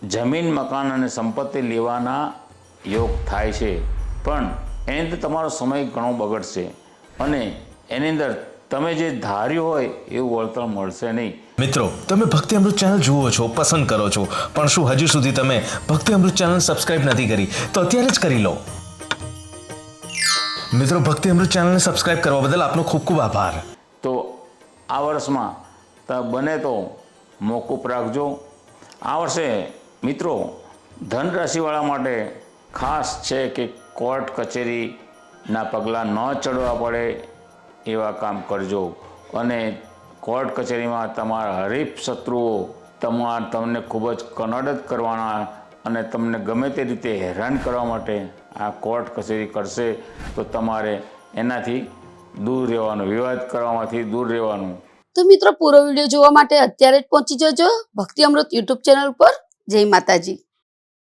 જમીન મકાન અને સંપત્તિ લેવાના યોગ થાય છે, પણ એની અંદર તમારો સમય ઘણો બગડશે અને એની અંદર તમે જે ધાર્યું હોય એવું વળતર મળશે નહીં. મિત્રો, તમે ભક્તિ અમૃત ચેનલ જુઓ છો, પસંદ કરો છો, પણ શું હજુ સુધી તમે ભક્તિ અમૃત ચેનલ સબસ્ક્રાઇબ નથી કરી? તો અત્યારે જ કરી લો. મિત્રો, ભક્તિ અમૃત ચેનલને સબસ્ક્રાઇબ કરવા બદલ આપનો ખૂબ ખૂબ આભાર. તો આ વર્ષમાં બને તો મોકૂફ રાખજો. આ વર્ષે મિત્રો ધન રાશિવાળા માટે ખાસ છે કે કોર્ટ કચેરીના પગલાં ન ચડવા પડે એવા કામ કરજો. અને કોર્ટ કચેરીમાં તમારા હરીફ શત્રુઓ તમને ખૂબ જ કનડત કરવાના અને તમને ગમે તે રીતે હેરાન કરવા માટે આ કોર્ટ કચેરી કરશે, તો તમારે એનાથી દૂર રહેવાનું, વિવાદ કરવામાંથી દૂર રહેવાનું. તો મિત્રો, પૂરો વિડીયો જોવા માટે અત્યારે જ પહોંચી જજો ભક્તિ અમૃત યુટ્યુબ ચેનલ પર. જય માતાજી.